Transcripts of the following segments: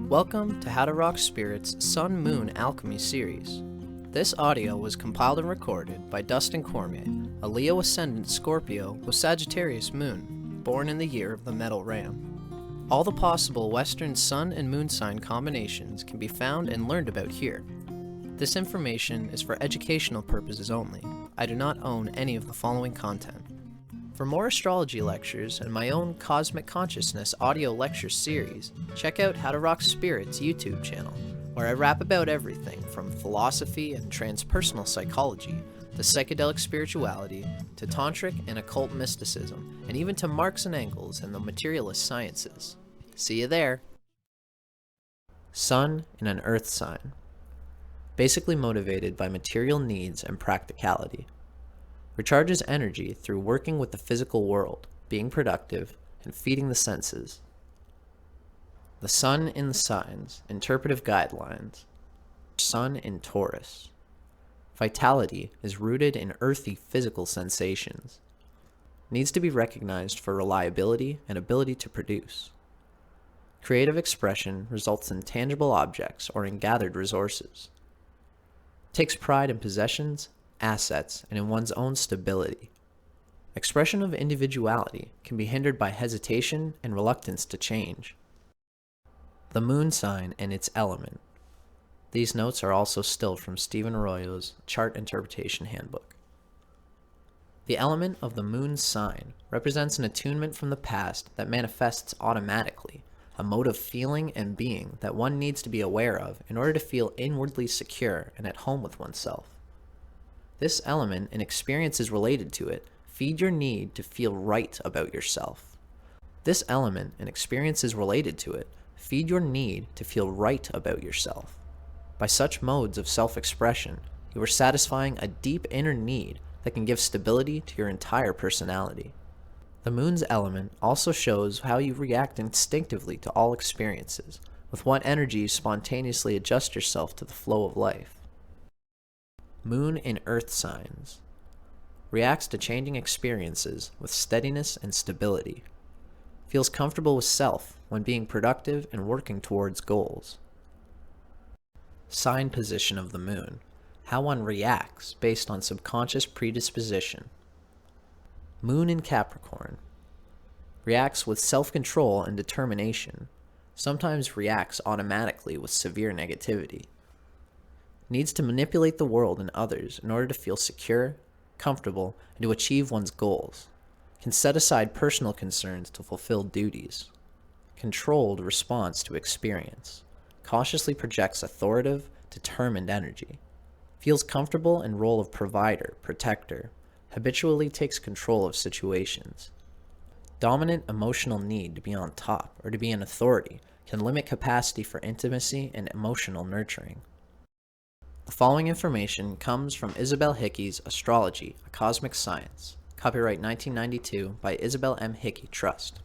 Welcome to How to Rock Spirit's Sun Moon Alchemy series. This audio was compiled and recorded by Dustin Cormier, a Leo Ascendant Scorpio with Sagittarius Moon, born in the year of the Metal Ram. All the possible Western Sun and Moon sign combinations can be found and learned about here. This information is for educational purposes only. I do not own any of the following content. For more astrology lectures and my own Cosmic Consciousness audio lecture series, check out How to Rock Spirit's YouTube channel, where I rap about everything from philosophy and transpersonal psychology, to psychedelic spirituality, to tantric and occult mysticism, and even to Marx and Engels and the materialist sciences. See you there! Sun in an Earth sign. Basically motivated by material needs and practicality. Recharges energy through working with the physical world, being productive, and feeding the senses. The Sun in the signs, interpretive guidelines. Sun in Taurus. Vitality is rooted in earthy physical sensations. Needs to be recognized for reliability and ability to produce. Creative expression results in tangible objects or in gathered resources. Takes pride in possessions, assets, and in one's own stability. Expression of individuality can be hindered by hesitation and reluctance to change. The Moon sign and its element. These notes are also still from Stephen Arroyo's Chart Interpretation Handbook. The element of the Moon sign represents an attunement from the past that manifests automatically, a mode of feeling and being that one needs to be aware of in order to feel inwardly secure and at home with oneself. This element and experiences related to it feed your need to feel right about yourself. This element and experiences related to it feed your need to feel right about yourself. By such modes of self-expression, you are satisfying a deep inner need that can give stability to your entire personality. The Moon's element also shows how you react instinctively to all experiences, with what energy you spontaneously adjust yourself to the flow of life. Moon in Earth signs. Reacts to changing experiences with steadiness and stability. Feels comfortable with self when being productive and working towards goals. Sign position of the Moon. How one reacts based on subconscious predisposition. Moon in Capricorn. Reacts with self-control and determination. Sometimes reacts automatically with severe negativity. Needs to manipulate the world and others in order to feel secure, comfortable, and to achieve one's goals. Can set aside personal concerns to fulfill duties. Controlled response to experience. Cautiously projects authoritative, determined energy. Feels comfortable in role of provider, protector. Habitually takes control of situations. Dominant emotional need to be on top or to be an authority can limit capacity for intimacy and emotional nurturing. The following information comes from Isabel Hickey's Astrology, a Cosmic Science, copyright 1992 by Isabel M. Hickey Trust.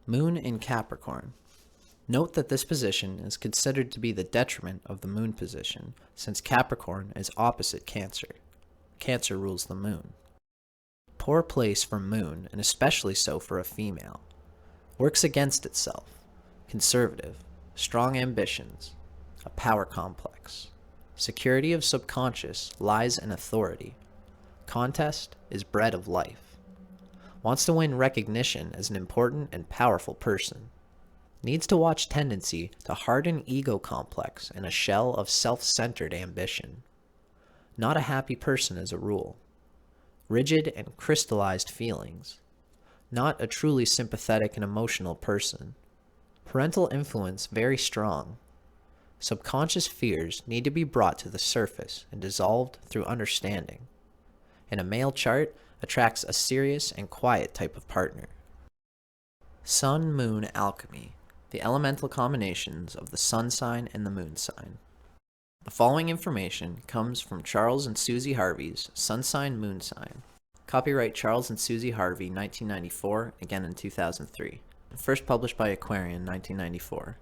Moon in Capricorn. Note that this position is considered to be the detriment of the Moon position, since Capricorn is opposite Cancer. Cancer rules the Moon. Poor place for Moon, and especially so for a female. Works against itself. Conservative. Strong ambitions. A power complex. Security of subconscious lies in authority. Contest is bred of life. Wants to win recognition as an important and powerful person. Needs to watch tendency to harden ego complex and a shell of self-centered ambition. Not a happy person as a rule. Rigid and crystallized feelings. Not a truly sympathetic and emotional person. Parental influence very strong. Subconscious fears need to be brought to the surface and dissolved through understanding. In a male chart, attracts a serious and quiet type of partner. Sun-Moon Alchemy. The elemental combinations of the Sun sign and the Moon sign. The following information comes from Charles and Susie Harvey's Sun Sign Moon Sign. Copyright Charles and Susie Harvey, 1994, again in 2003. First published by Aquarian, 1994.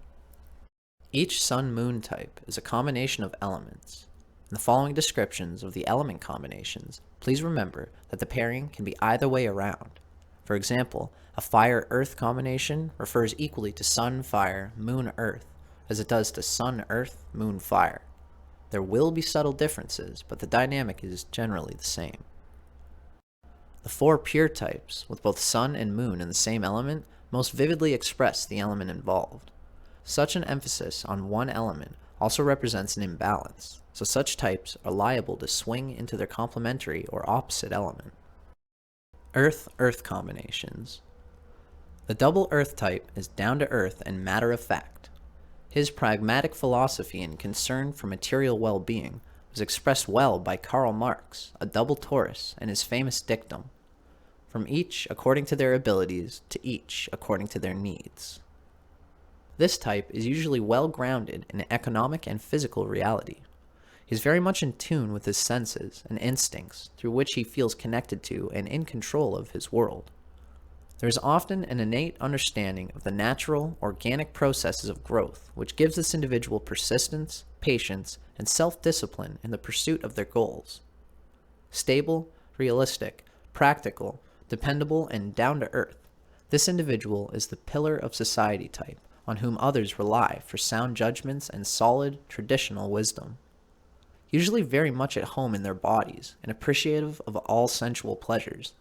Each Sun-Moon type is a combination of elements. In the following descriptions of the element combinations, please remember that the pairing can be either way around. For example, a fire-earth combination refers equally to sun-fire, moon-earth, as it does to Sun, Earth, Moon, Fire. There will be subtle differences, but the dynamic is generally the same. The four pure types, with both Sun and Moon in the same element, most vividly express the element involved. Such an emphasis on one element also represents an imbalance, so such types are liable to swing into their complementary or opposite element. Earth-Earth combinations. The double Earth type is down to earth and matter of fact. His pragmatic philosophy and concern for material well-being was expressed well by Karl Marx, a double Taurus, in his famous dictum, "From each according to their abilities, to each according to their needs." This type is usually well grounded in economic and physical reality. He is very much in tune with his senses and instincts, through which he feels connected to and in control of his world. There is often an innate understanding of the natural, organic processes of growth, which gives this individual persistence, patience, and self-discipline in the pursuit of their goals. Stable, realistic, practical, dependable, and down-to-earth, this individual is the pillar of society type, on whom others rely for sound judgments and solid, traditional wisdom. Usually very much at home in their bodies and appreciative of all sensual pleasures,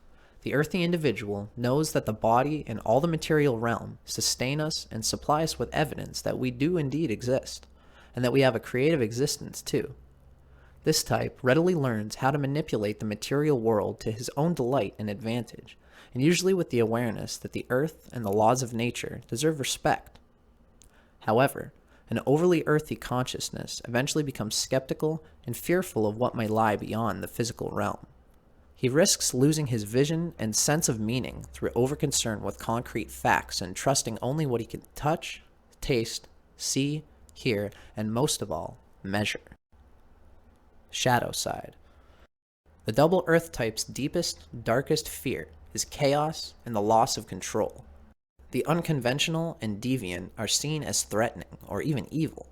the earthy individual knows that the body and all the material realm sustain us and supply us with evidence that we do indeed exist, and that we have a creative existence too. This type readily learns how to manipulate the material world to his own delight and advantage, and usually with the awareness that the earth and the laws of nature deserve respect. However, an overly earthy consciousness eventually becomes skeptical and fearful of what may lie beyond the physical realm. He risks losing his vision and sense of meaning through overconcern with concrete facts and trusting only what he can touch, taste, see, hear, and most of all, measure. Shadow side. The double Earth type's deepest, darkest fear is chaos and the loss of control. The unconventional and deviant are seen as threatening or even evil.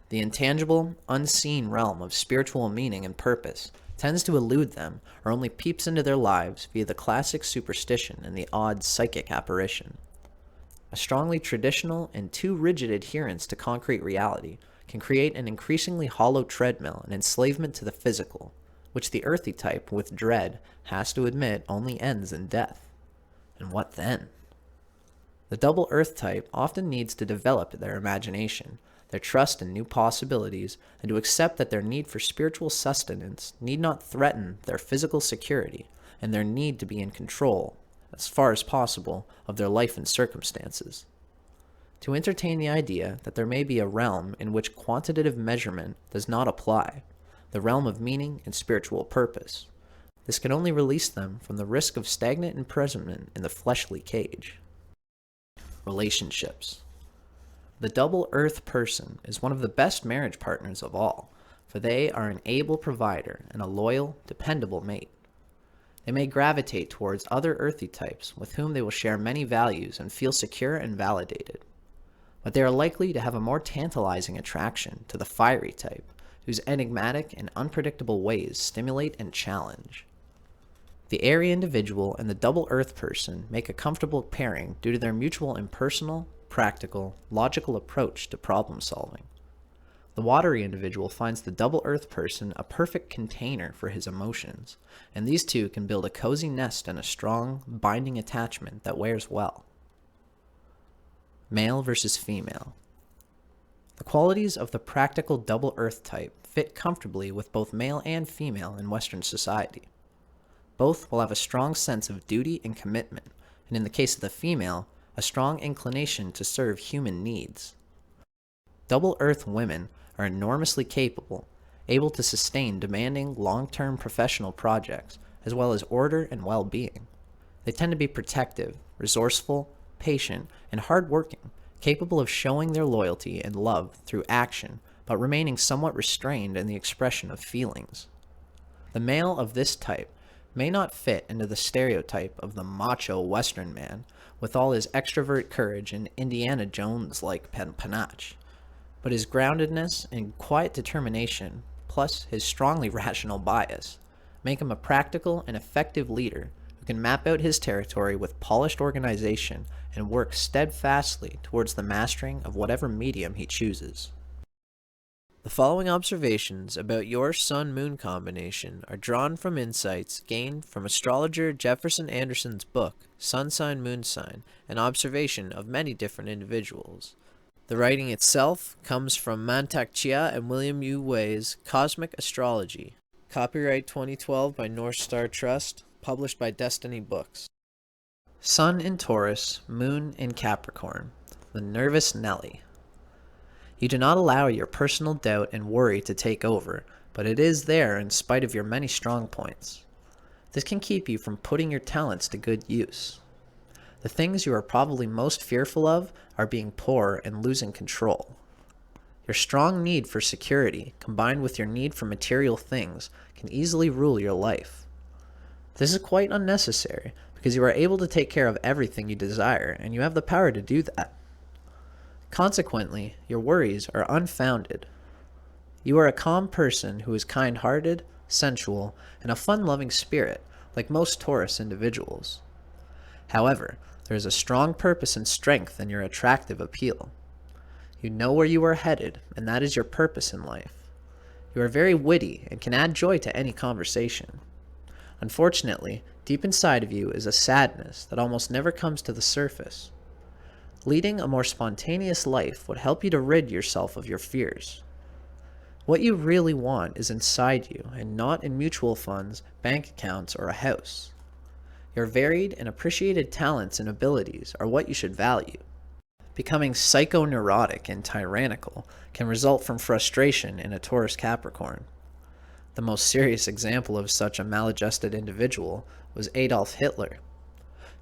The intangible, unseen realm of spiritual meaning and purpose tends to elude them or only peeps into their lives via the classic superstition and the odd psychic apparition. A strongly traditional and too rigid adherence to concrete reality can create an increasingly hollow treadmill and enslavement to the physical, which the earthy type with dread has to admit only ends in death. And what then? The double Earth type often needs to develop their imagination, their trust in new possibilities, and to accept that their need for spiritual sustenance need not threaten their physical security and their need to be in control, as far as possible, of their life and circumstances. To entertain the idea that there may be a realm in which quantitative measurement does not apply, the realm of meaning and spiritual purpose, this can only release them from the risk of stagnant imprisonment in the fleshly cage. Relationships. The double Earth person is one of the best marriage partners of all, for they are an able provider and a loyal, dependable mate. They may gravitate towards other earthy types with whom they will share many values and feel secure and validated. But they are likely to have a more tantalizing attraction to the fiery type, whose enigmatic and unpredictable ways stimulate and challenge. The airy individual and the double Earth person make a comfortable pairing due to their mutual impersonal, practical, logical approach to problem solving. The watery individual finds the double Earth person a perfect container for his emotions, and these two can build a cozy nest and a strong, binding attachment that wears well. Male versus female. The qualities of the practical double Earth type fit comfortably with both male and female in Western society. Both will have a strong sense of duty and commitment, and in the case of the female, a strong inclination to serve human needs. Double Earth women are enormously capable, able to sustain demanding long-term professional projects, as well as order and well-being. They tend to be protective, resourceful, patient, and hardworking, capable of showing their loyalty and love through action, but remaining somewhat restrained in the expression of feelings. The male of this type may not fit into the stereotype of the macho Western man, with all his extrovert courage and Indiana Jones-like panache, but his groundedness and quiet determination, plus his strongly rational bias, make him a practical and effective leader who who can map out his territory with polished organization and work steadfastly towards the mastering of whatever medium he chooses. The following observations about your Sun-Moon combination are drawn from insights gained from astrologer Jefferson Anderson's book, Sun Sign, Moon Sign, an observation of many different individuals. The writing itself comes from Mantak Chia and William U. Wei's Cosmic Astrology. Copyright 2012 by North Star Trust, published by Destiny Books. Sun in Taurus, Moon in Capricorn. The Nervous Nelly. You do not allow your personal doubt and worry to take over, but it is there in spite of your many strong points. This can keep you from putting your talents to good use. The things you are probably most fearful of are being poor and losing control. Your strong need for security, combined with your need for material things, can easily rule your life. This is quite unnecessary, because you are able to take care of everything you desire, and you have the power to do that. Consequently, your worries are unfounded. You are a calm person who is kind-hearted, sensual, and a fun-loving spirit, like most Taurus individuals. However, there is a strong purpose and strength in your attractive appeal. You know where you are headed, and that is your purpose in life. You are very witty and can add joy to any conversation. Unfortunately, deep inside of you is a sadness that almost never comes to the surface. Leading a more spontaneous life would help you to rid yourself of your fears. What you really want is inside you and not in mutual funds, bank accounts, or a house. Your varied and appreciated talents and abilities are what you should value. Becoming psychoneurotic and tyrannical can result from frustration in a Taurus Capricorn. The most serious example of such a maladjusted individual was Adolf Hitler.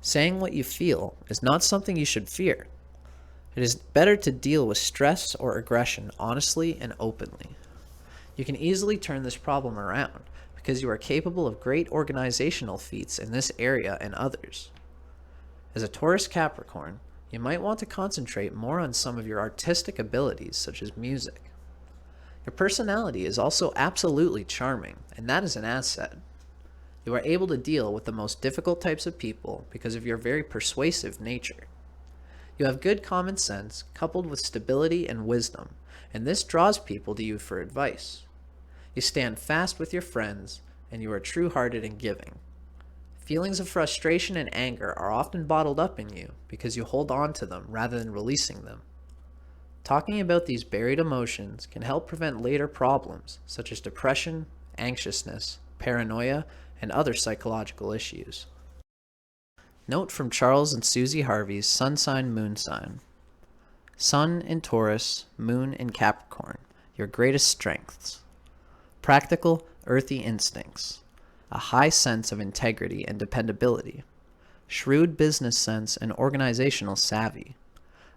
Saying what you feel is not something you should fear. It is better to deal with stress or aggression honestly and openly. You can easily turn this problem around because you are capable of great organizational feats in this area and others. As a Taurus Capricorn, you might want to concentrate more on some of your artistic abilities such as music. Your personality is also absolutely charming, and that is an asset. You are able to deal with the most difficult types of people because of your very persuasive nature. You have good common sense coupled with stability and wisdom, and this draws people to you for advice. You stand fast with your friends, and you are true-hearted and giving. Feelings of frustration and anger are often bottled up in you because you hold on to them rather than releasing them. Talking about these buried emotions can help prevent later problems such as depression, anxiousness, paranoia, and other psychological issues. Note from Charles and Susie Harvey's Sun Sign, Moon Sign. Sun in Taurus, Moon in Capricorn, your greatest strengths. Practical, earthy instincts. A high sense of integrity and dependability. Shrewd business sense and organizational savvy.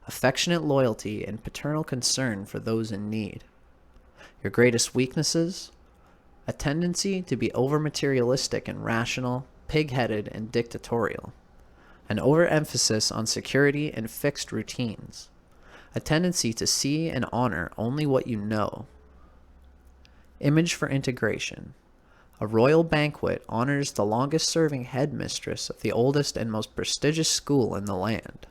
Affectionate loyalty and paternal concern for those in need. Your greatest weaknesses? A tendency to be over-materialistic and rational, pig-headed and dictatorial. An overemphasis on security and fixed routines. A tendency to see and honor only what you know. Image for integration. A royal banquet honors the longest-serving headmistress of the oldest and most prestigious school in the land.